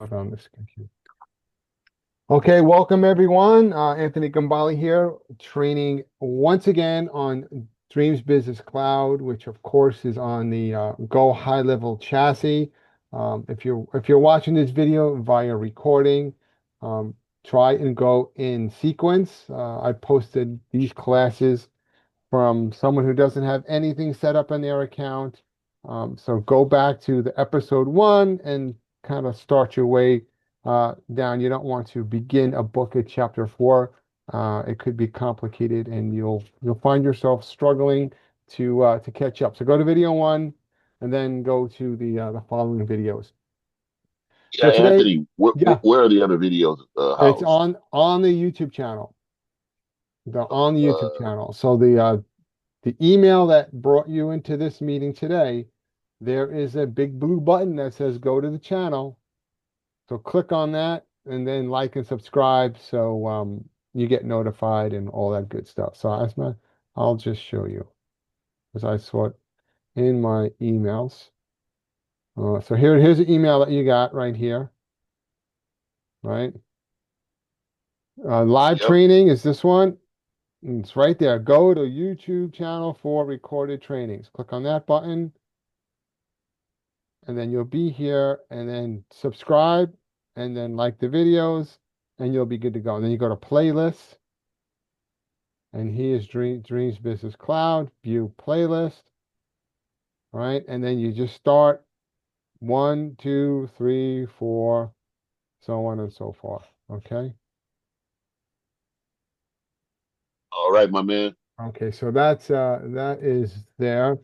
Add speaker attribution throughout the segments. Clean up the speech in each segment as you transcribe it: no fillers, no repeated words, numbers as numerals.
Speaker 1: On this computer. Okay, welcome everyone. Anthony Gambale here, training once again on Dreams Business Cloud, which of course is on the Go High Level chassis. If you're watching this video via recording, um, try and go in sequence. I posted these classes from someone who doesn't have anything set up on their account. So go back to the episode one and kind of start your way down. You don't want to begin a book at chapter four. It could be complicated, and you'll find yourself struggling to catch up. So go to video one, and then go to the following videos.
Speaker 2: Yeah,
Speaker 1: So today,
Speaker 2: Anthony, where,
Speaker 1: yeah,
Speaker 2: where are the other videos
Speaker 1: it's
Speaker 2: housed?
Speaker 1: on the YouTube channel. They're on the YouTube
Speaker 2: Uh,
Speaker 1: channel. So the email that brought you into this meeting today, there is a big blue button that says go to the channel. So click on that and then like and subscribe so you get notified and all that good stuff. So I'll just show you because I saw it in my emails. So here's the email that you got right here, right? Live
Speaker 2: yep.
Speaker 1: training is this one. It's right there. Go to YouTube channel for recorded trainings. Click on that button and then you'll be here and then subscribe and then like the videos and you'll be good to go. And then you go to playlists and here's Dreams Business Cloud, view playlist, right? And then you just start one, two, three, four, so on and so forth. Okay.
Speaker 2: All right, my man.
Speaker 1: Okay, so that is there.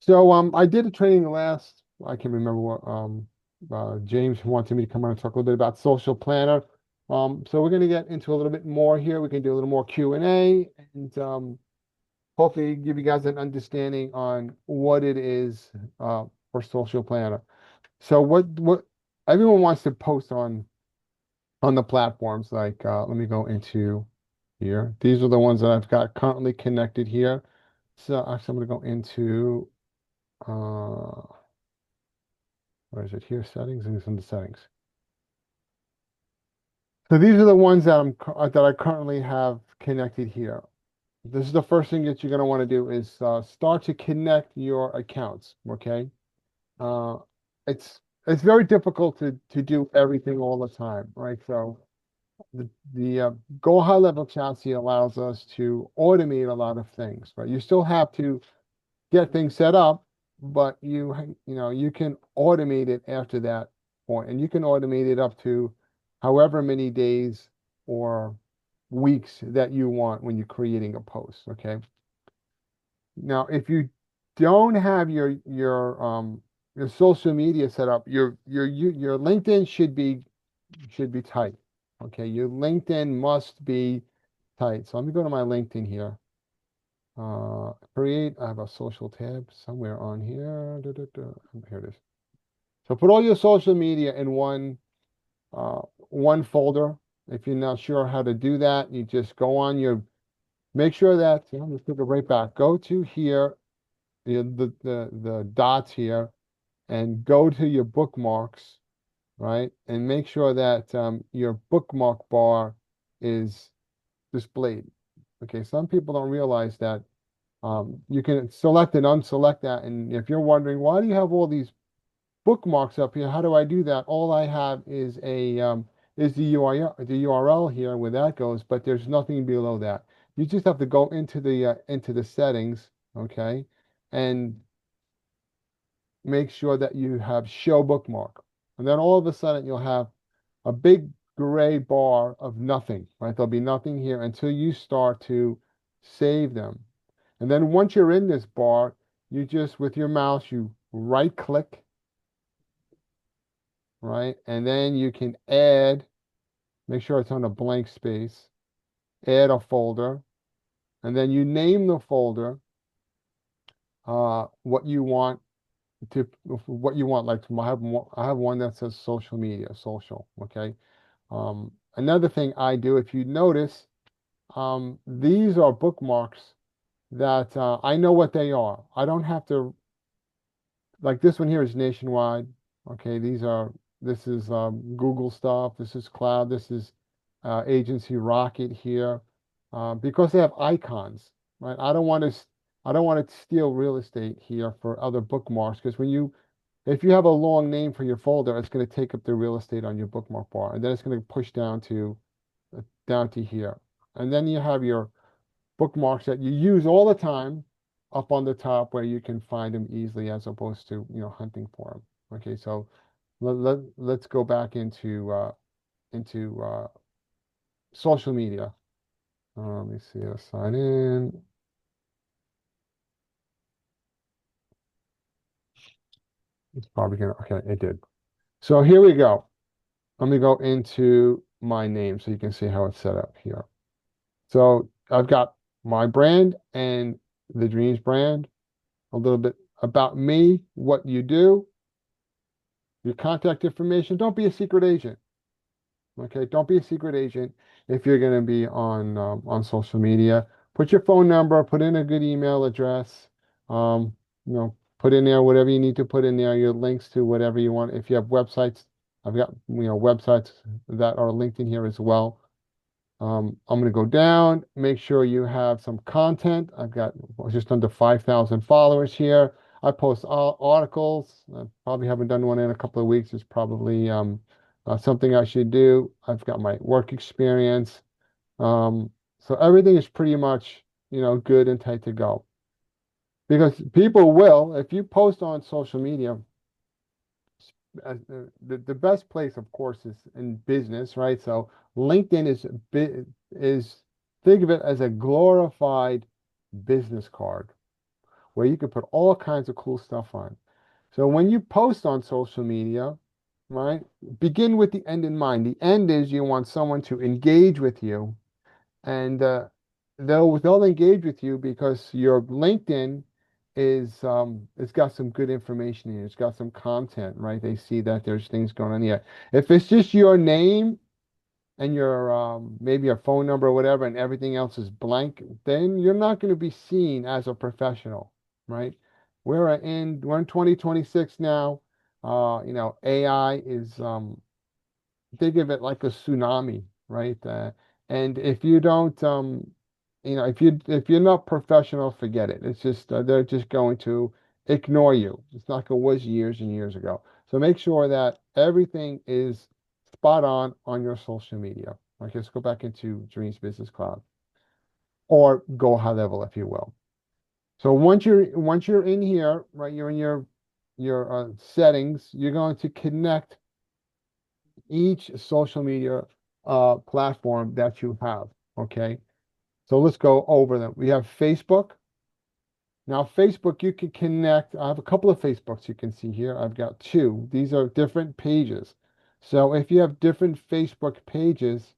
Speaker 1: So I did a training last, I can remember what James wanted me to come on and talk a little bit about Social Planner. So we're gonna get into a little bit more here. We can do a little more Q&A and hopefully give you guys an understanding on what it is for Social Planner. So what everyone wants to post on the platforms, like let me go into here. These are the ones that I've got currently connected here. So actually I'm gonna go into where is it here? Settings, and it's in the settings. So these are the ones that that I currently have connected here. This is the first thing that you're going to want to do is start to connect your accounts. Okay, uh, it's very difficult to do everything all the time, right? So the Go High Level chassis allows us to automate a lot of things, right? You still have to get things set up, but you can automate it after that point, and you can automate it up to however many days or weeks that you want when you're creating a post. Okay. Now, if you don't have your social media set up, your LinkedIn should be tight. Okay, your LinkedIn must be tight. So let me go to my LinkedIn here. Create, I have a social tab somewhere on here. Here it is. So put all your social media in one folder. If you're not sure how to do that, you just go on make sure that, I'm just took it right back. Go to here, the dots here, and go to your bookmarks, right? And make sure that your bookmark bar is displayed. Okay, some people don't realize that you can select and unselect that. And if you're wondering, why do you have all these bookmarks up here? How do I do that? All I have is the URL here where that goes, but there's nothing below that. You just have to go into the settings, okay, and make sure that you have show bookmark. And then all of a sudden you'll have a big gray bar of nothing, right? There'll be nothing here until you start to save them. And then once you're in this bar, you just, with your mouse, you right click, right? And then you can add, make sure it's on a blank space, add a folder, and then you name the folder what you want to, what you want. Like I have one that says social media, social, okay? Another thing I do, if you notice, these are bookmarks that I know what they are. I don't have to, like this one here is nationwide. Okay, This is Google stuff. This is cloud. This is Agency Rocket here, because they have icons, right? I don't want to steal real estate here for other bookmarks, because if you have a long name for your folder, it's going to take up the real estate on your bookmark bar, and then it's going to push down to here. And then you have your bookmarks that you use all the time up on the top where you can find them easily as opposed to, hunting for them. Okay, so let's go back into social media. Let me see, I'll sign in. It's probably gonna, okay, it did. So here we go. Let me go into my name so you can see how it's set up here. So I've got my brand and the Dreams brand, a little bit about me, what you do, your contact information. Don't be a secret agent. Okay, don't be a secret agent if you're going to be on social media. Put your phone number, put in a good email address. Put in there whatever you need to put in there, your links to whatever you want. If you have websites, I've got websites that are linked in here as well. I'm going to go down, make sure you have some content. I've got just under 5,000 followers here. I post articles. I probably haven't done one in a couple of weeks. It's probably something I should do. I've got my work experience. So everything is pretty much, good and tight to go. Because people will, if you post on social media, the best place, of course, is in business, right? So LinkedIn is think of it as a glorified business card where you can put all kinds of cool stuff on. So when you post on social media, right, begin with the end in mind. The end is you want someone to engage with you, and they'll engage with you because your LinkedIn it's got some good information in it. It's got some content, right? They see that there's things going on here. If it's just your name and your maybe your phone number or whatever, and everything else is blank, then you're not going to be seen as a professional, right? We're in 2026 now. AI is think of it like a tsunami, right? And if you don't, if you're not professional, forget it. It's just they're just going to ignore you. It's not like it was years and years ago. So make sure that everything is spot on your social media. Okay, let's go back into Dreams Business Cloud, or go high level, if you will. So once you're in here, right, you're in your settings. You're going to connect each social media platform that you have. Okay, so let's go over them. We have Facebook. Now, Facebook, you can connect. I have a couple of Facebooks you can see here. I've got two. These are different pages. So if you have different Facebook pages,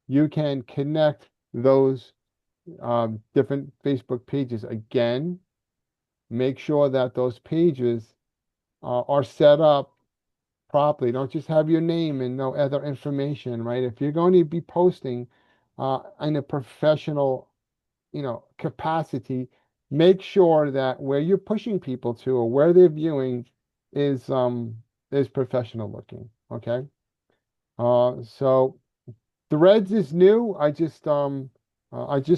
Speaker 1: you can connect those different Facebook pages. Again, make sure that those pages are set up properly. Don't just have your name and no other information, right? If you're going to be posting in a professional, capacity, make sure that where you're pushing people to or where they're viewing is professional looking. Okay. So Threads is new. I just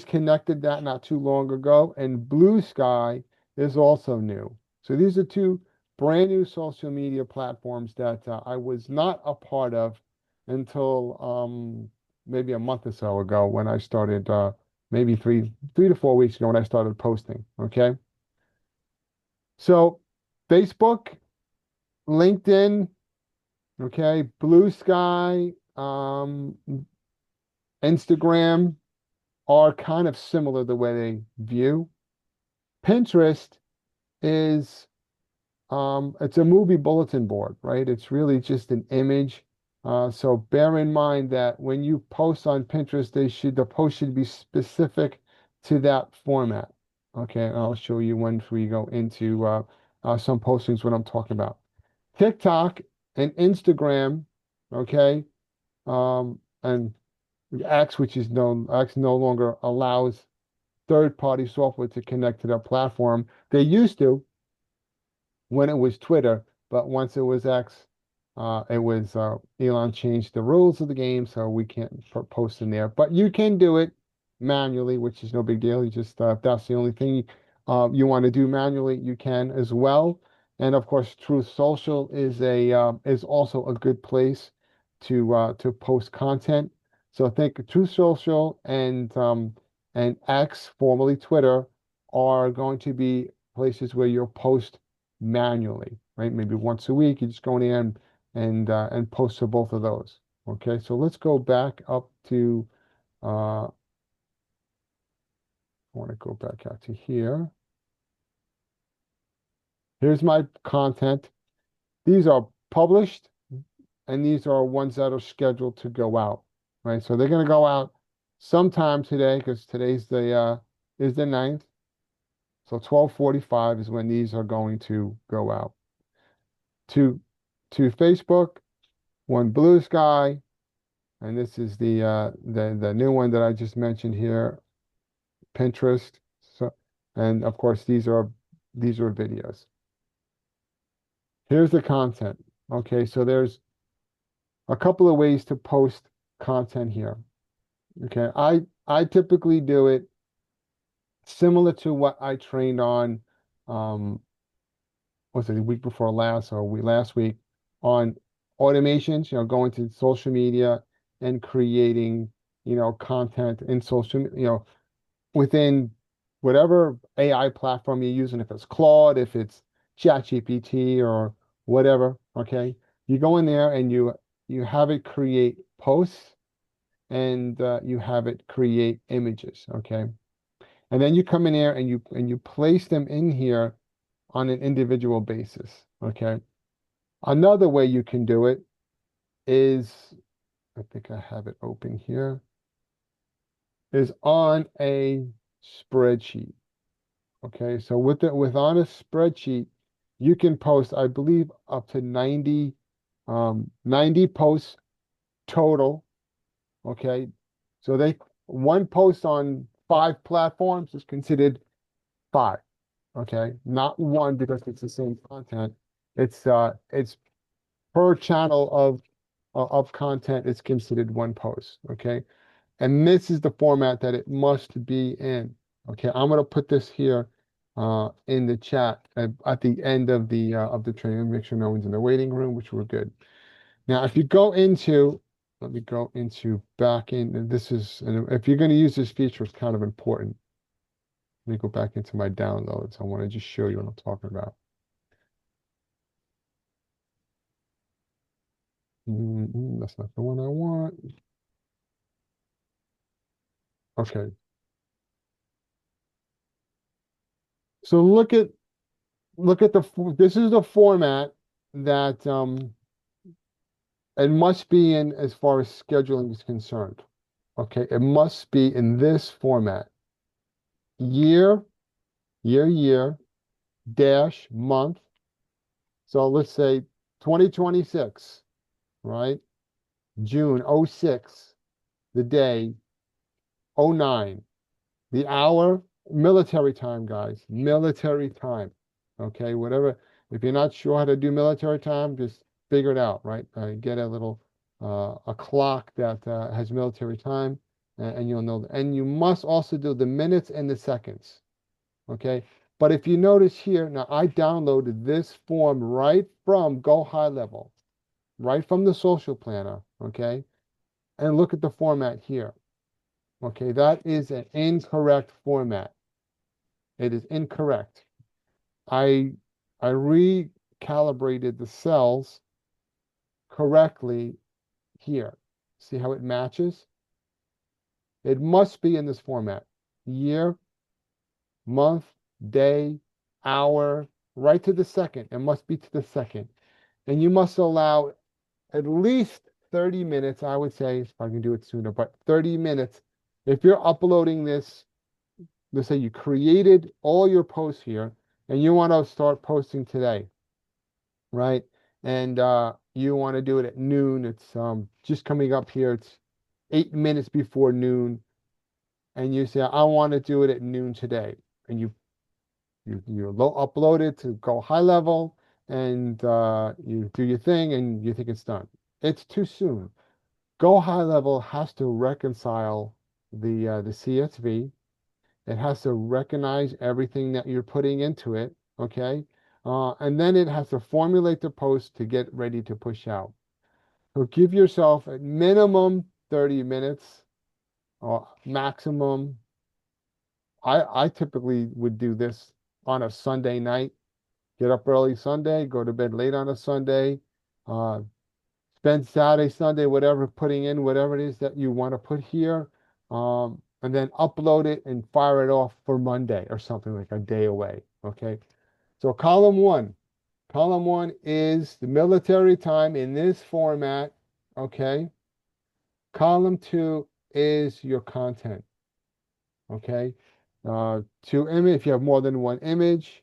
Speaker 1: connected that not too long ago, and Blue Sky is also new. So these are two brand new social media platforms that I was not a part of until maybe a month or so ago when I started, maybe three to 4 weeks ago when I started posting. Okay. So Facebook, LinkedIn, okay, Blue Sky, Instagram are kind of similar the way they view. Pinterest is it's a movie bulletin board, right? It's really just an image. So bear in mind that when you post on Pinterest, the post should be specific to that format. Okay, I'll show you when we go into some postings what I'm talking about. TikTok and Instagram, okay, and X, X no longer allows third-party software to connect to their platform. They used to when it was Twitter, but once it was X, It was Elon changed the rules of the game, so we can't post in there. But you can do it manually, which is no big deal. You just if that's the only thing you want to do manually, you can as well. And of course, Truth Social is also a good place to post content. So I think Truth Social and X, formerly Twitter, are going to be places where you'll post manually, right? Maybe once a week, you just go in and post to both of those. Okay, so let's go back up to I want to go back out to here. Here's my content. These are published, and these are ones that are scheduled to go out, right? So they're going to go out sometime today because today's is the 9th. So 12:45 is when these are going to go out to to Facebook, one Blue Sky, and this is the new one that I just mentioned here, Pinterest. So, and of course these are videos. Here's the content. Okay, so there's a couple of ways to post content here. Okay, I typically do it similar to what I trained on was it the week before last or last week on automations, going to social media and creating, content in social, within whatever AI platform you're using, if it's Claude, if it's ChatGPT or whatever, okay? You go in there and you have it create posts and you have it create images, okay? And then you come in here and you place them in here on an individual basis, okay? Another way you can do it is, I think I have it open here, is on a spreadsheet. Okay, so with on a spreadsheet, you can post, I believe, up to 90 posts total. Okay, so one post on 5 platforms is considered 5. Okay, not one because it's the same content. It's per channel of content. It's considered one post. Okay, and this is the format that it must be in. Okay, I'm gonna put this here in the chat at the end of the training. Make sure no one's in the waiting room, which we're good. Now, if you go into, let me go into back in, and and if you're going to use this feature, it's kind of important. Let me go back into my downloads. I want to just show you what I'm talking about. That's not the one I want. Okay. So look at this is the format that it must be in as far as scheduling is concerned. Okay, it must be in this format. Year, year, dash, month. So let's say 2026, right? June 06, the day 09, the hour, military time, guys, military time. Okay, whatever. If you're not sure how to do military time, just figure it out, right? Get a little a clock that has military time, and you'll know. And you must also do the minutes and the seconds. Okay, but if you notice here, now I downloaded this form right from Go High Level, right from the social planner. Okay, and look at the format here. Okay, that is an incorrect format. It is incorrect. I recalibrated the cells correctly here. See how it matches? It must be in this format. Year, month, day, hour, right to the second. It must be to the second. And you must allow at least 30 minutes, I would say, if I can do it sooner, but 30 minutes. If you're uploading this, let's say you created all your posts here and you want to start posting today, right? And you want to do it at noon. It's just coming up here. It's 8 minutes before noon. And you say, I want to do it at noon today. And you upload it to Go High Level, and you do your thing and you think it's done. It's too soon. Go High Level has to reconcile the CSV. It has to recognize everything that you're putting into it, okay? And then it has to formulate the post to get ready to push out. So give yourself a minimum 30 minutes or maximum. I typically would do this on a Sunday night. Get up early Sunday, go to bed late on a Sunday, uh, spend Saturday, Sunday, whatever, putting in whatever it is that you want to put here, and then upload it and fire it off for Monday or something like a day away. Okay. So column one is the military time in this format. Okay. Column two is your content. Okay. Two image, if you have more than one image,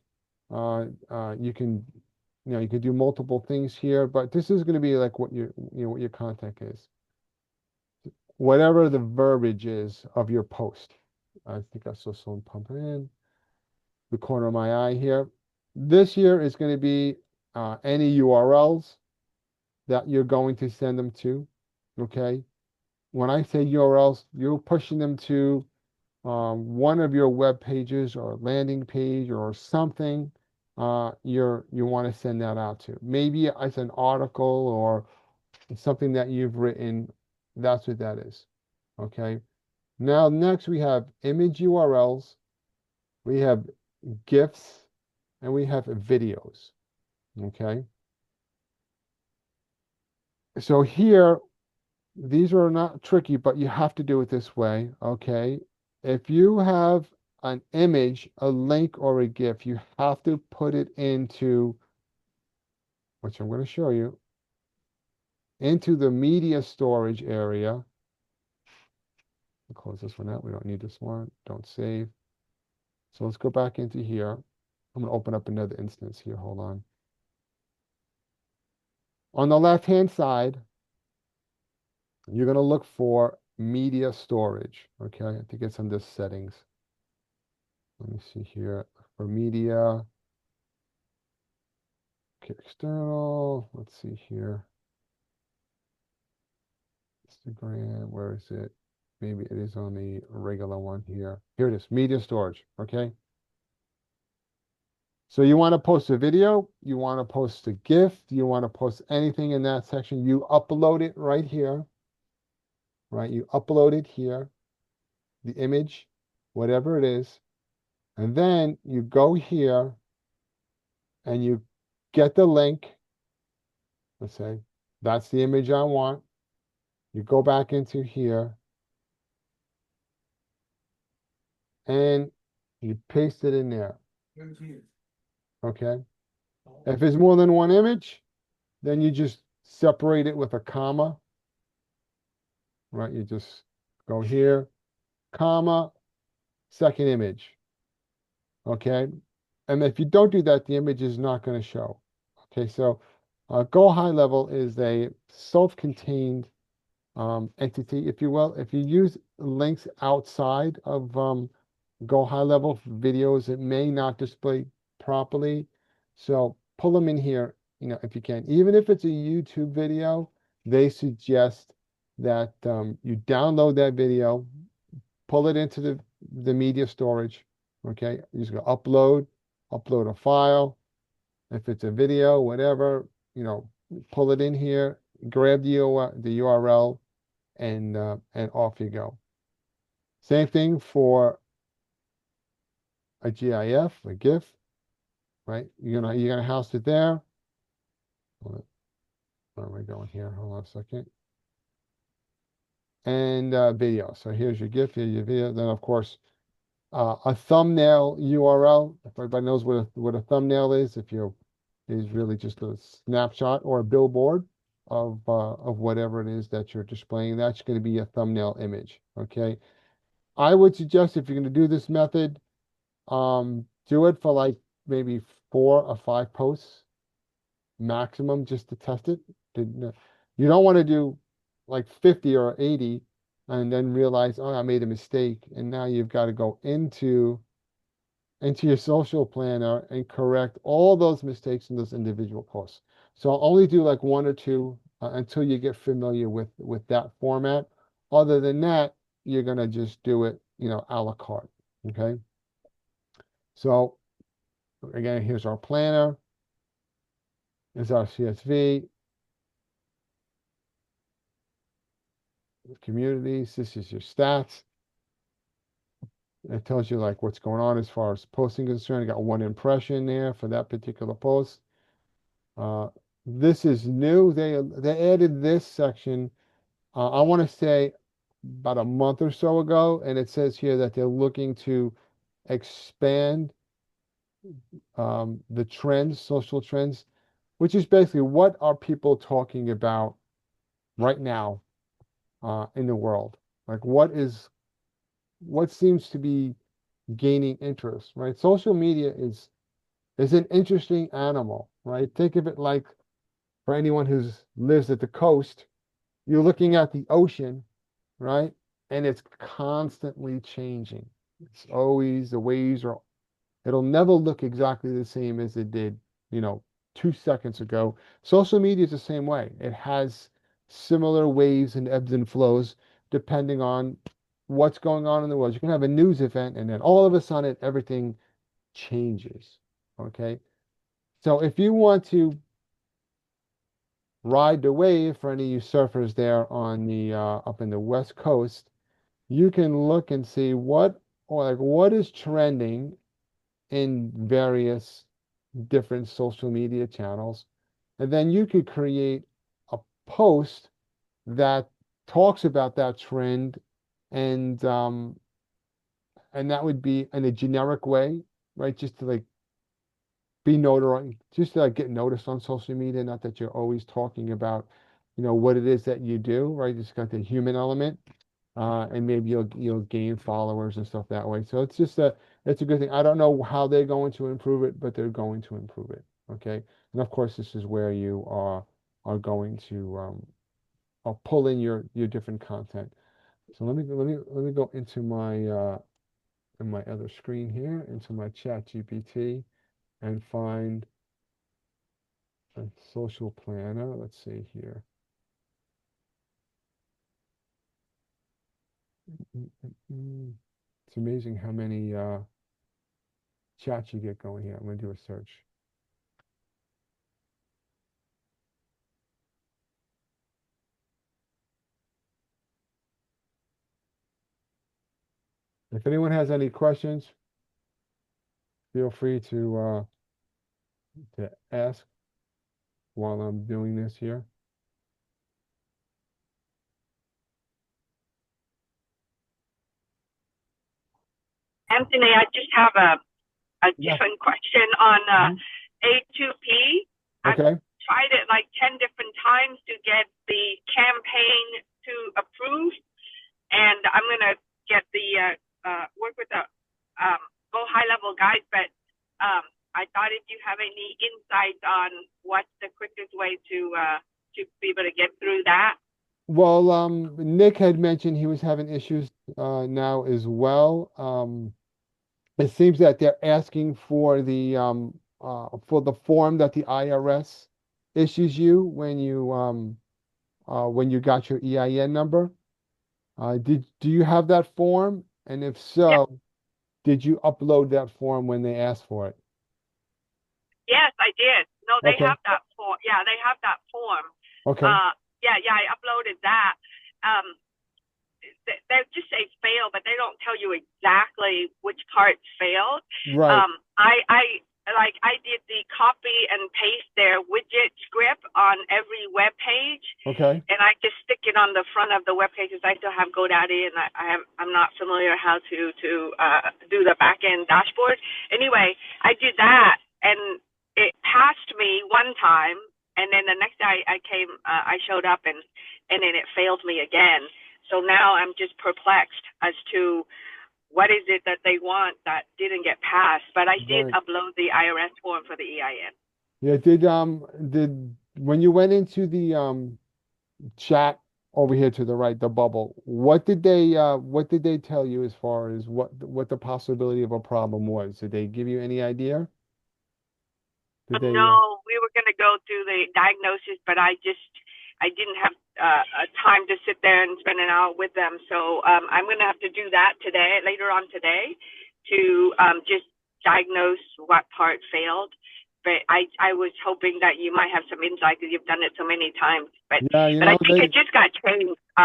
Speaker 1: you can, you can do multiple things here, but this is going to be like what what your content is. Whatever the verbiage is of your post. I think I saw someone pumping in the corner of my eye here. This here is going to be any URLs that you're going to send them to. Okay. When I say URLs, you're pushing them to one of your web pages or landing page or something you want to send that out to. Maybe it's an article or something that you've written. That's what that is. Okay. Now, next we have image URLs, we have GIFs, and we have videos. Okay. So here, these are not tricky, but you have to do it this way. Okay. If you have an image, a link, or a GIF, you have to put it into, which I'm going to show you, into the media storage area. I'll close this one out. We don't need this one. Don't save. So let's go back into here. I'm going to open up another instance here. Hold on. On the left-hand side, you're going to look for media storage. Okay, I think it's under settings. Let me see here for media. Okay, external. Let's see here. Instagram, where is it? Maybe it is on the regular one here. Here it is, media storage. Okay. So you want to post a video, you want to post a GIF, you want to post anything in that section, you upload it right here, right? You upload it here, the image, whatever it is, and then you go here and you get the link. Let's say that's the image I want. You go back into here and you paste it in there. Okay. If it's more than one image, then you just separate it with a comma, right? You just go here, comma, second image. Okay. And if you don't do that, the image is not going to show. Okay. So Go High Level is a self-contained entity, if you will. If you use links outside of Go High Level videos, it may not display properly. So pull them in here, if you can. Even if it's a YouTube video, they suggest that you download that video, pull it into the media storage. Okay, you just go upload a file. If it's a video, whatever, pull it in here, grab the URL, and off you go. Same thing for a GIF, a GIF, right? You're gonna house it there. Where am I going here? Hold on a second. And video. So here's your GIF, here's your video. Then of course, a thumbnail URL. If everybody knows what a thumbnail is really just a snapshot or a billboard of whatever it is that you're displaying. That's going to be a thumbnail image. Okay. I would suggest if you're going to do this method, do it for like maybe 4 or 5 posts maximum just to test it. You don't want to do like 50 or 80 and then realize, oh, I made a mistake. And now you've got to go into into your social planner and correct all those mistakes in those individual posts. So I'll only do like one or two until you get familiar with that format. Other than that, you're gonna just do it, a la carte. Okay. So again, here's our planner. Here's our CSV. Communities. This is your stats. It tells you like what's going on as far as posting is concerned. I got one impression there for that particular post. Uh, this is new. They added this section. I want to say about a month or so ago, and it says here that they're looking to expand the trends, social trends, which is basically what are people talking about right now in the world? Like what seems to be gaining interest, right? Social media is an interesting animal, right? Think of it like for anyone who's lives at the coast, you're looking at the ocean, right? And it's constantly changing. It's always the waves are, it'll never look exactly the same as it did, you know, 2 seconds ago. Social media is the same way. It has similar waves and ebbs and flows depending on what's going on in the world. You can have a news event and then all of a sudden everything changes. Okay. So if you want to ride the wave for any of you surfers there on the up in the West Coast, you can look and see what is trending in various different social media channels. And then you could create a post that talks about that trend and that would be in a generic way, right? Just to like be notarized, just to like get noticed on social media, not that you're always talking about, what it is that you do, right? It's got the human element. And maybe you'll gain followers and stuff that way. So it's a good thing. I don't know how they're going to improve it, but they're going to improve it. Okay. And of course, this is where you are going to pull in your different content. So let me go into my in my other screen here, into my chat GPT and find a social planner. Let's see here. Mm, mm, mm. It's amazing how many chats you get going here. I'm going to do a search. If anyone has any questions, feel free to ask while I'm doing this here.
Speaker 3: Anthony, I just have a
Speaker 1: Yeah.
Speaker 3: different question on
Speaker 1: Mhm.
Speaker 3: A2P. I've
Speaker 1: Okay.
Speaker 3: tried it like 10 different times to get the campaign to approve, and I'm going to get the work with the Go High Level guide, but I thought if you have any insights on what's the quickest way to be able to get through that.
Speaker 1: Well, Nick had mentioned he was having issues now as well. It seems that they're asking for the form that the IRS issues you when you got your EIN number. Do you have that form? And if
Speaker 3: Yeah.
Speaker 1: so, did you upload that form when they asked for it?
Speaker 3: Yes, I did. No, they
Speaker 1: Okay.
Speaker 3: have that form. Yeah, they have that form.
Speaker 1: Okay.
Speaker 3: Yeah, I uploaded that. Um, they just say fail, but they don't tell you exactly which parts failed.
Speaker 1: Right.
Speaker 3: I did the copy and paste their widget script on every web page,
Speaker 1: Okay.
Speaker 3: and I just stick it on the front of the web pages. I still have GoDaddy, and I'm not familiar how to do the back end dashboard. Anyway, I did that, and it passed me one time, and then the next day I showed up, and then it failed me again. So now I'm just perplexed as to what is it that they want that didn't get passed. But I did
Speaker 1: Right.
Speaker 3: upload the IRS form for the EIN.
Speaker 1: Yeah, did when you went into the chat over here to the right, the bubble. What did they tell you as far as what the possibility of a problem was? Did they give you any idea? Did they,
Speaker 3: No, we were going to go through the diagnosis, but I didn't have time to sit there and spend an hour with them. So I'm going to have to do that today, later on today, to just diagnose what part failed. But I was hoping that you might have some insight because you've done it so many times.
Speaker 1: yeah,
Speaker 3: But I think it just got changed
Speaker 1: they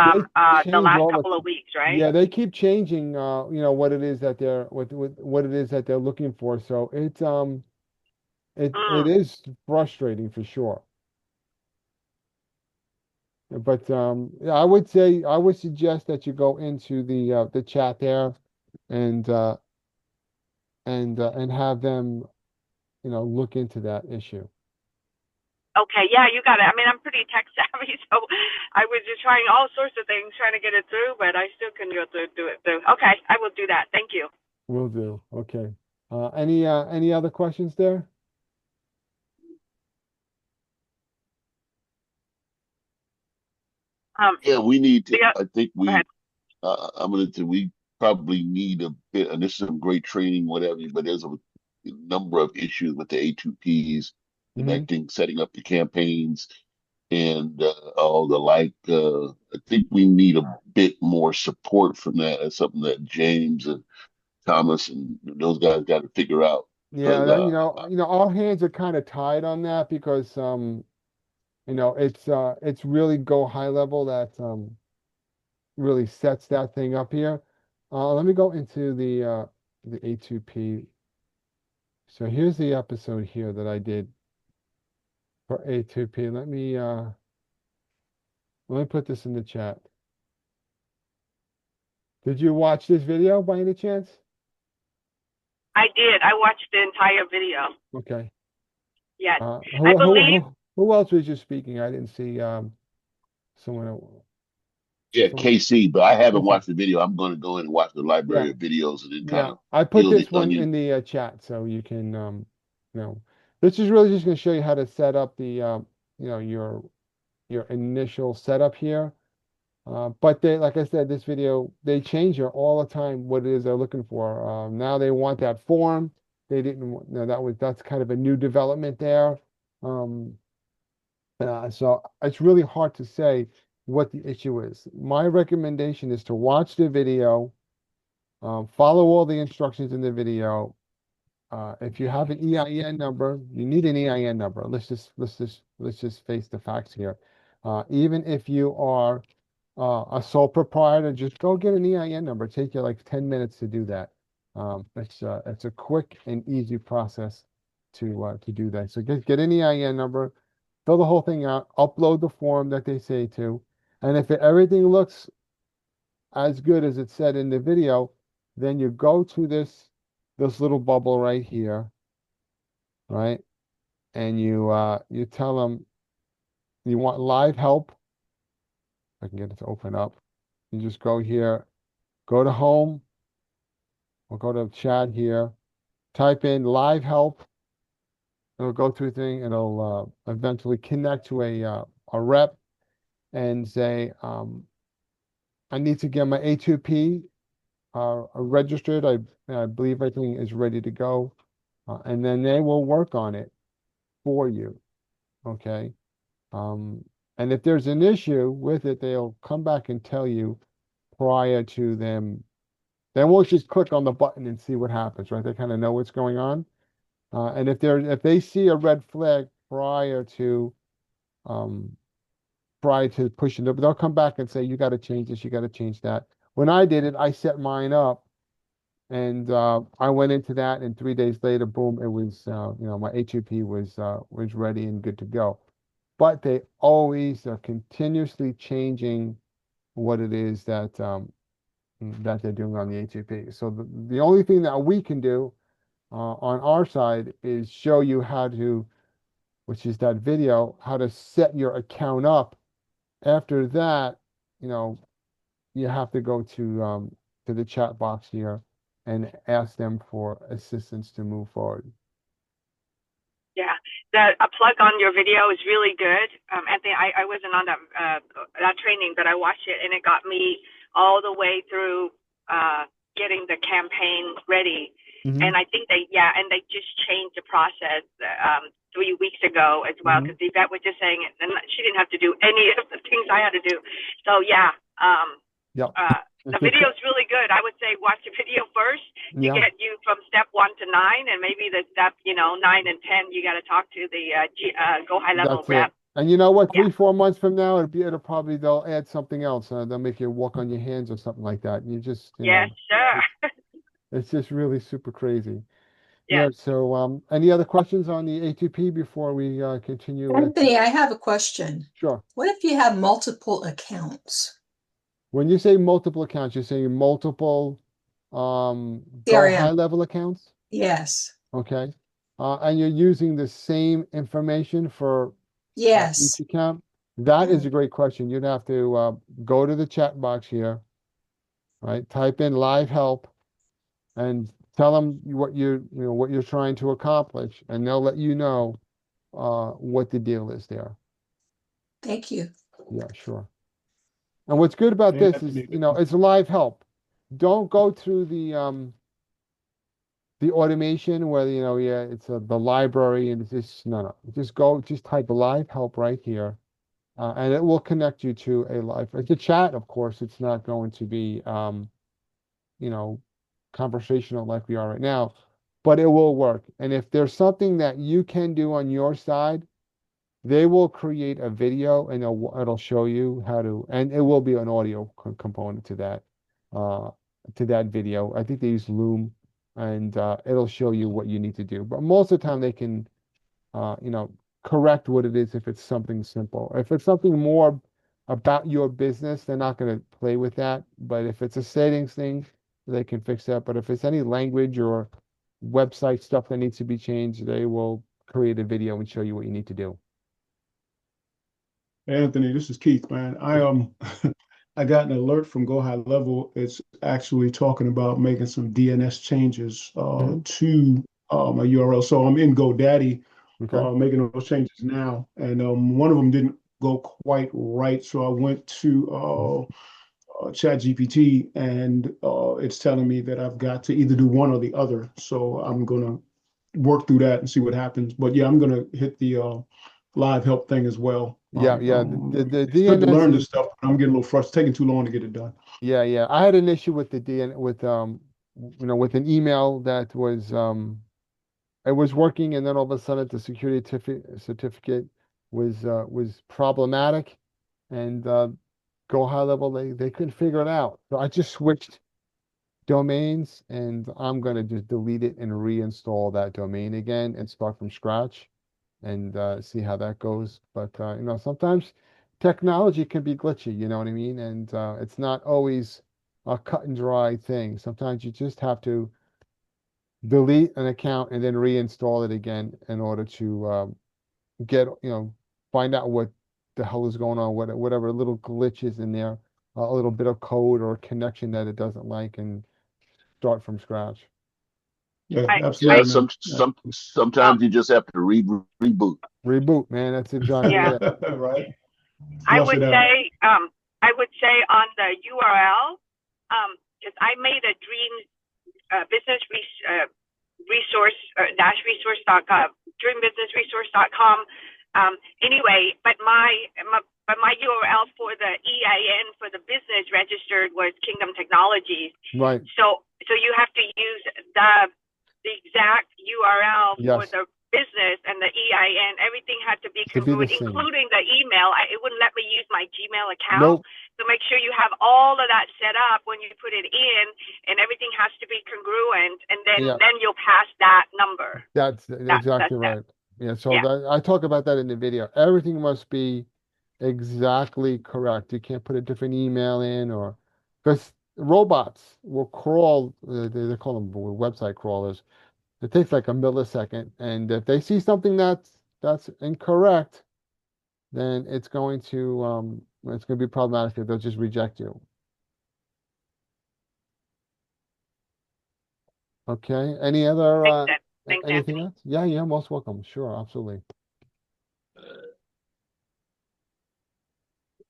Speaker 3: the
Speaker 1: change
Speaker 3: last
Speaker 1: all
Speaker 3: couple of weeks, right?
Speaker 1: yeah, they keep changing, what it is that they're, what it is that they're looking for. So it
Speaker 3: Mm.
Speaker 1: is frustrating for sure. But yeah, I would suggest that you go into the chat there and and have them, look into that issue.
Speaker 3: Okay, yeah, you got it. I mean, I'm pretty tech savvy, so I was just trying all sorts of things, trying to get it through, but I still couldn't go through, do it through. Okay, I will do that. Thank you.
Speaker 1: Will do. Okay. Any other questions there?
Speaker 2: Yeah, we need to.
Speaker 3: Yeah,
Speaker 2: I think
Speaker 3: go ahead.
Speaker 2: we probably need a bit, and this is some great training, whatever. But there's a number of issues with the A2Ps
Speaker 1: Hmm.
Speaker 2: connecting, setting up the campaigns, and all the like. I think we need a bit more support from that. That's something that James and Thomas and those guys got to figure out
Speaker 1: Yeah,
Speaker 2: because
Speaker 1: that, all hands are kind of tied on that because it's really Go High Level that really sets that thing up here. Let me go into the A2P. So here's the episode here that I did for A2P. Let me put this in the chat. Did you watch this video by any chance?
Speaker 3: I did. I watched the entire video.
Speaker 1: Okay.
Speaker 3: Yes.
Speaker 1: Uh,
Speaker 3: I
Speaker 1: who, who,
Speaker 3: believe
Speaker 1: who, who else was just speaking? I didn't see someone else.
Speaker 2: yeah,
Speaker 1: Someone,
Speaker 2: KC. But I haven't
Speaker 1: Casey.
Speaker 2: watched the video. I'm going to go in and watch the
Speaker 1: Yeah,
Speaker 2: library of videos and then kind
Speaker 1: yeah.
Speaker 2: of
Speaker 1: I put
Speaker 2: peel the
Speaker 1: this one
Speaker 2: onion.
Speaker 1: in the chat so you can you know, this is really just going to show you how to set up the your initial setup here. But they, like I said, this video, they change it all the time what it is they're looking for. Now they want that form. They didn't, that's kind of a new development there. Um, so it's really hard to say what the issue is. My recommendation is to watch the video, follow all the instructions in the video. If you have an EIN number, you need an EIN number. Let's just face the facts here. Even if you are a sole proprietor, just go get an EIN number. Take you like 10 minutes to do that. It's a quick and easy process to do that. So get an EIN number, fill the whole thing out, upload the form that they say to, and if everything looks as good as it said in the video, then you go to this little bubble right here, right? And you tell them you want live help. If I can get it to open up. You just go here, go to home, or go to chat here, type in live help. It'll go through a thing, and it'll eventually connect to a rep and say, I need to get my A2P registered. I believe everything is ready to go. And then they will work on it for you. Okay. And if there's an issue with it, they'll come back and tell you prior to them. They won't just click on the button and see what happens, right? They kind of know what's going on. And if they see a red flag um, prior to pushing it, they'll come back and say, you got to change this, you got to change that. When I did it, I set mine up and I went into that, and 3 days later, boom, it was my A2P was ready and good to go. But they always are continuously changing what it is that they're doing on the A2P. So the only thing that we can do on our side is show you how to, which is that video, how to set your account up. After that, you know, you have to go to the chat box here and ask them for assistance to move forward.
Speaker 3: Yeah. a plug on your video is really good. Anthony, I wasn't on that training, but I watched it and it got me all the way through getting the campaign ready.
Speaker 1: Mhm.
Speaker 3: And I think they just changed the process 3 weeks ago as well, because Yvette was just saying it, and she didn't have to do any of the things I had to do. So yeah,
Speaker 1: Yep.
Speaker 3: the video is really good. I would say watch the video first to
Speaker 1: Yeah.
Speaker 3: get you from step 1 to 9, and maybe the step 9 and 10 you got to talk to the Go High Level
Speaker 1: That's
Speaker 3: rep.
Speaker 1: it. And you know what?
Speaker 3: Yeah.
Speaker 1: 3-4 months from now, it'll probably they'll add something else. They'll make you walk on your hands or something like that. And you just
Speaker 3: Yes, sure.
Speaker 1: it's just really super crazy.
Speaker 3: Yeah.
Speaker 1: Yeah. So any other questions on the A2P before we continue with?
Speaker 4: Anthony, I have a question.
Speaker 1: Sure.
Speaker 4: What if you have multiple accounts?
Speaker 1: When you say multiple accounts, you're saying multiple Go
Speaker 4: CRM.
Speaker 1: High Level accounts?
Speaker 4: Yes.
Speaker 1: Okay. And you're using the same information for
Speaker 4: Yes.
Speaker 1: each account? That is a great question. You'd have to go to the chat box here, right? Type in live help and tell them what what you're trying to accomplish, and they'll let you know what the deal is there.
Speaker 4: Thank you.
Speaker 1: Yeah, sure. And what's good about
Speaker 5: Yeah,
Speaker 1: this is, it's live help. Don't go through the automation where, it's the library and it's just, no. Just type live help right here. And it will connect you to it's a chat, of course. It's not going to be, conversational like we are right now, but it will work. And if there's something that you can do on your side, they will create a video and it'll show you how to, and it will be an audio component to that video. I think they use Loom, and it'll show you what you need to do. But most of the time they can, correct what it is if it's something simple. If it's something more about your business, they're not going to play with that. But if it's a settings thing, they can fix that. But if it's any language or website stuff that needs to be changed, they will create a video and show you what you need to do.
Speaker 5: Anthony, this is Keith, man. I got an alert from Go High Level. It's actually talking about making some DNS changes to a URL. So I'm in GoDaddy making those changes now, and one of them didn't go quite right. So I went to ChatGPT, and it's telling me that I've got to either do one or the other. So I'm gonna work through that and see what happens. But yeah, I'm gonna hit the live help thing as well.
Speaker 1: Yeah. The
Speaker 5: It's good to
Speaker 1: DNS
Speaker 5: learn this stuff, but I'm getting a little frustrated, taking too long to get it done.
Speaker 1: Yeah. I had an issue with the DN with with an email that was it was working, and then all of a sudden the security certificate was problematic, and Go High Level they couldn't figure it out. So I just switched domains, and I'm gonna just delete it and reinstall that domain again and start from scratch and see how that goes. But sometimes technology can be glitchy, you know what I mean? And it's not always a cut and dry thing. Sometimes you just have to delete an account and then reinstall it again in order to find out what the hell is going on, whatever little glitches in there, a little bit of code or connection that it doesn't like, and start from scratch.
Speaker 5: Yeah,
Speaker 3: I-
Speaker 5: absolutely.
Speaker 2: Yeah,
Speaker 5: man.
Speaker 2: sometimes you just have to reboot.
Speaker 1: Reboot, man. That's exactly
Speaker 3: Yeah.
Speaker 1: it.
Speaker 5: Right.
Speaker 3: I
Speaker 5: Flush
Speaker 3: would
Speaker 5: it out.
Speaker 3: say, on the URL, because I made a dream business resource resource.com, dreambusinessresource.com. Anyway, but my URL for the EIN for the business registered was Kingdom Technologies.
Speaker 1: Right.
Speaker 3: So you have to use the exact URL for
Speaker 1: Yes.
Speaker 3: the business and the EIN. Everything had to be
Speaker 1: To be the
Speaker 3: congruent,
Speaker 1: same.
Speaker 3: including the email. It wouldn't let me use my Gmail account.
Speaker 1: Nope.
Speaker 3: So make sure you have all of that set up when you put it in, and everything has to be congruent, and
Speaker 1: Yeah.
Speaker 3: then you'll pass that number.
Speaker 1: That's exactly
Speaker 3: that's
Speaker 1: right. Yeah, so
Speaker 3: Yeah.
Speaker 1: I talk about that in the video. Everything must be exactly correct. You can't put a different email in, or because robots will crawl, they call them website crawlers. It takes like a millisecond, and if they see something that's incorrect, then it's going to be problematic. They'll just reject you. Okay. Any other
Speaker 3: Thanks,
Speaker 1: anything
Speaker 3: Anthony.
Speaker 1: else? Yeah, most welcome. Sure, absolutely.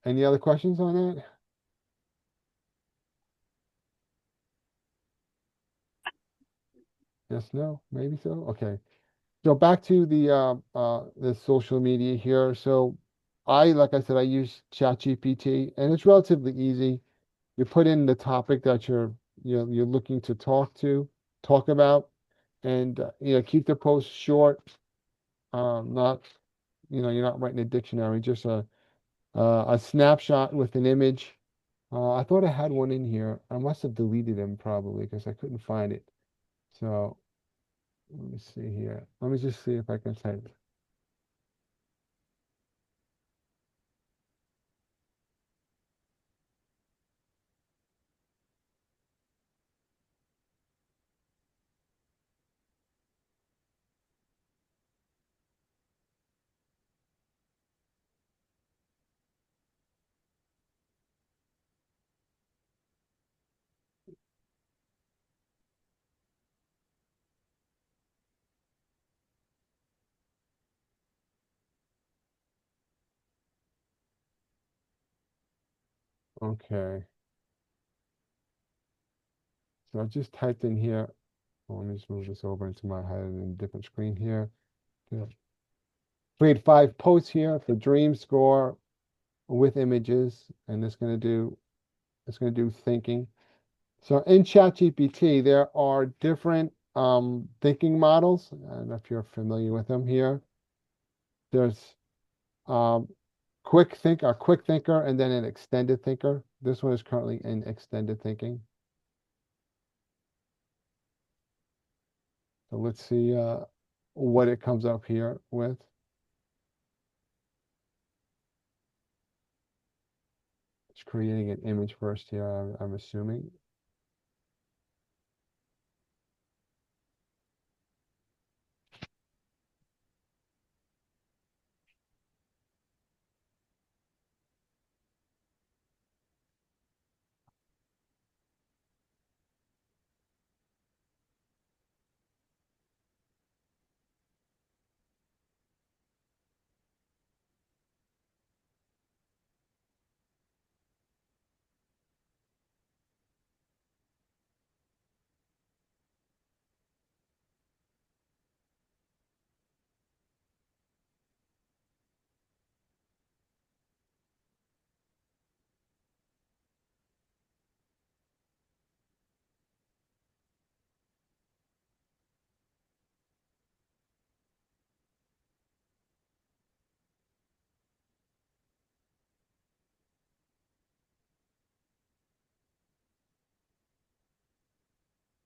Speaker 1: Any other questions on that? Yes, no, maybe so. Okay. So back to the social media here. So like I said, I use ChatGPT and it's relatively easy. You put in the topic that you're looking to talk about, and keep the post short. Not you're not writing a dictionary, just a snapshot with an image. I thought I had one in here. I must have deleted them probably because I couldn't find it. So let me see here. Let me just see if I can type it. Okay. So I just typed in here. Let me just move this over into my head in a different screen here. Yeah. Create 5 posts here for Dream Score with images, and it's gonna do thinking. So in ChatGPT, there are different thinking models. I don't know if you're familiar with them here. There's um, a quick thinker, and then an extended thinker. This one is currently in extended thinking. So let's see what it comes up here with. It's creating an image first here, I'm assuming.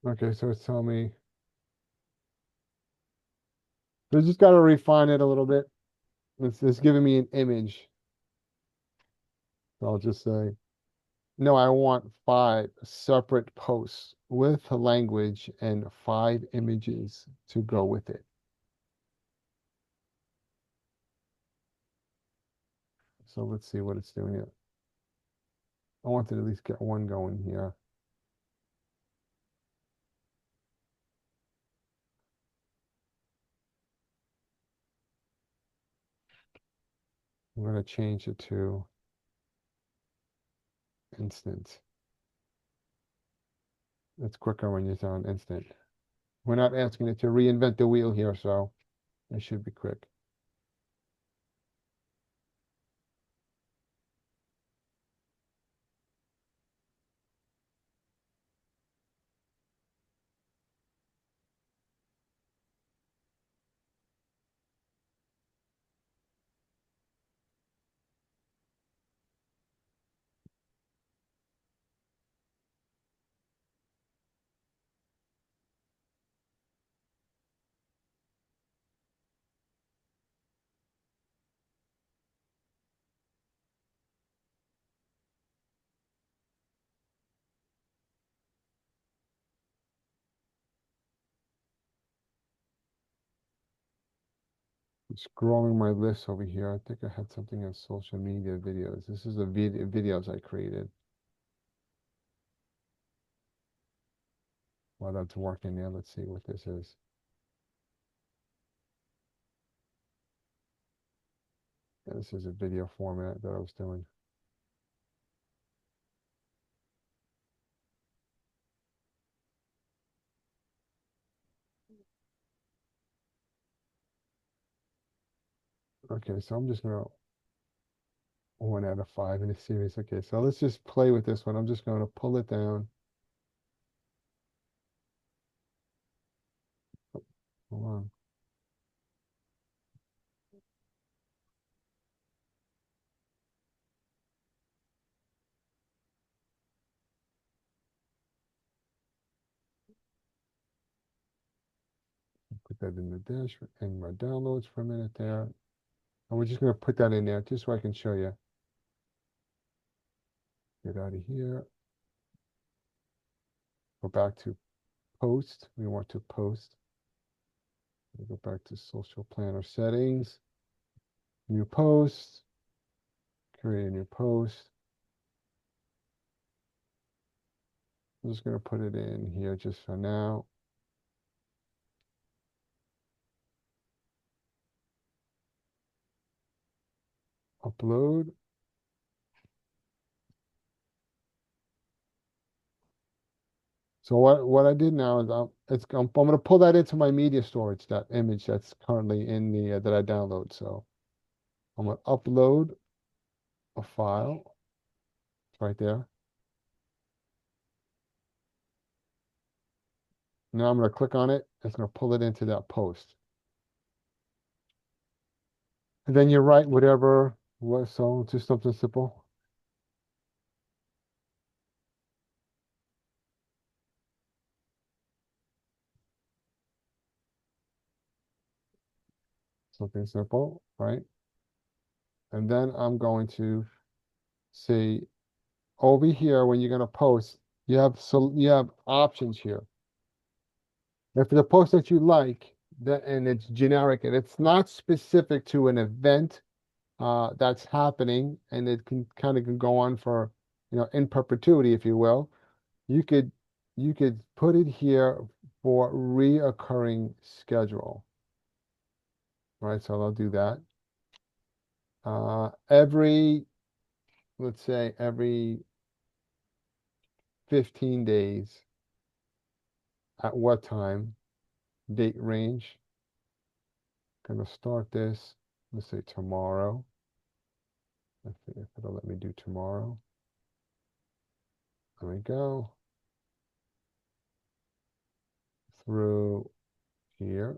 Speaker 1: Okay, so it's telling me. So just got to refine it a little bit. It's giving me an image. So I'll just say, no, I want 5 separate posts with a language and 5 images to go with it. So let's see what it's doing here. I want to at least get one going here. I'm going to change it to instant. It's quicker when you're on instant. We're not asking it to reinvent the wheel here, so it should be quick. Scrolling my list over here. I think I had something on social media videos. This is the videos I created. While that's working there, let's see what this is. This is a video format that I was doing. Okay, so I'm just gonna 1 out of 5 in a series. Okay, so let's just play with this one. I'm just going to pull it down. Hold on. Put that in the dash in my downloads for a minute there. And we're just going to put that in there just so I can show you. Get out of here. Go back to post. We want to post. We go back to social planner settings. New post. Create a new post. I'm just going to put it in here just for now. Upload. So what I did now is I'm going to pull that into my media storage, that image that's currently in the that I download. So I'm going to upload a file. It's right there. Now I'm going to click on it. It's going to pull it into that post. And then you write whatever was, so just something simple. Something simple, right? And then I'm going to say over here when you're going to post, you have options here. If it's a post that you like, and it's generic and it's not specific to an event that's happening, and it can go on for, in perpetuity, if you will, you could put it here for reoccurring schedule. Right, so I'll do that. Let's say every 15 days. At what time? Date range. Gonna start this. Let's say tomorrow. Let's see if it'll let me do tomorrow. There we go. Through here.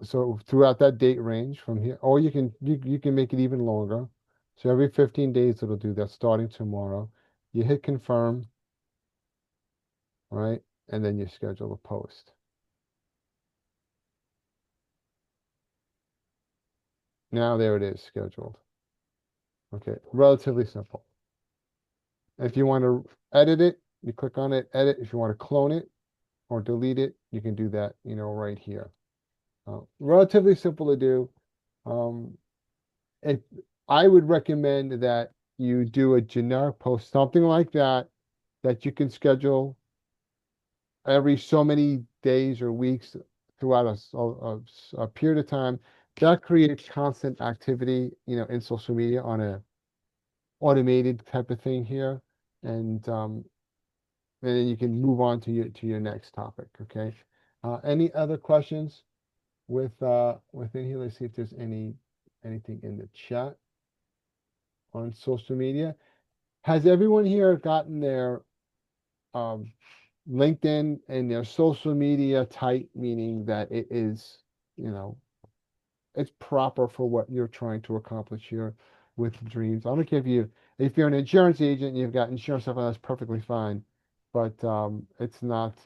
Speaker 1: So throughout that date range from here, or you can make it even longer. So every 15 days it'll do that, starting tomorrow. You hit confirm, right? And then you schedule a post. Now there it is, scheduled. Okay, relatively simple. If you want to edit it, you click on it, edit. If you want to clone it or delete it, you can do that, right here. Relatively simple to do. I would recommend that you do a generic post, something like that you can schedule every so many days or weeks throughout a period of time. That creates constant activity, in social media on a automated type of thing here. And then you can move on to your next topic. Okay. Any other questions within here? Let's see if there's anything in the chat on social media. Has everyone here gotten their LinkedIn and their social media tight, meaning that it is, it's proper for what you're trying to accomplish here with Dreams? I don't care if you're an insurance agent and you've got insurance stuff, that's perfectly fine. But it's not,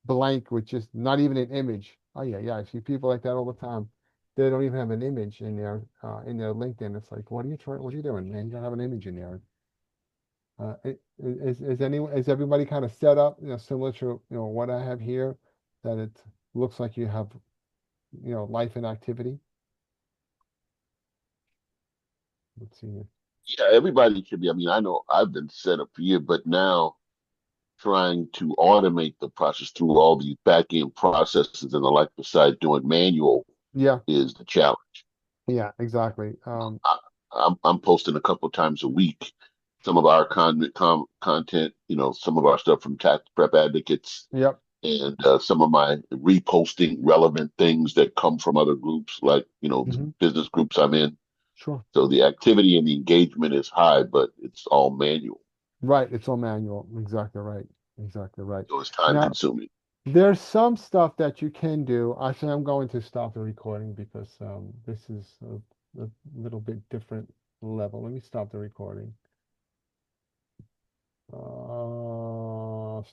Speaker 1: blank with just not even an image. Oh yeah, I see people like that all the time. They don't even have an image in their LinkedIn. It's like, what are you doing, man? You don't have an image in there. Is everybody kind of set up, similar to what I have here, that it looks like you have, life and activity? Let's see here.
Speaker 2: Yeah, everybody should be. I mean, I know I've been set up for years, but now trying to automate the process through all these back end processes and the like, besides doing manual,
Speaker 1: Yeah.
Speaker 2: is the challenge.
Speaker 1: Yeah, exactly.
Speaker 2: I'm posting a couple times a week some of our content, some of our stuff from Tax Prep Advocates,
Speaker 1: Yep.
Speaker 2: and some of my reposting relevant things that come from other groups, like the
Speaker 1: Hmm.
Speaker 2: business groups I'm in.
Speaker 1: Sure.
Speaker 2: So the activity and the engagement is high, but it's all manual,
Speaker 1: Right. It's all manual. Exactly right. Exactly right.
Speaker 2: so it's time
Speaker 1: Now,
Speaker 2: consuming.
Speaker 1: there's some stuff that you can do. Actually, I'm going to stop the recording because this is a little bit different level. Let me stop the recording.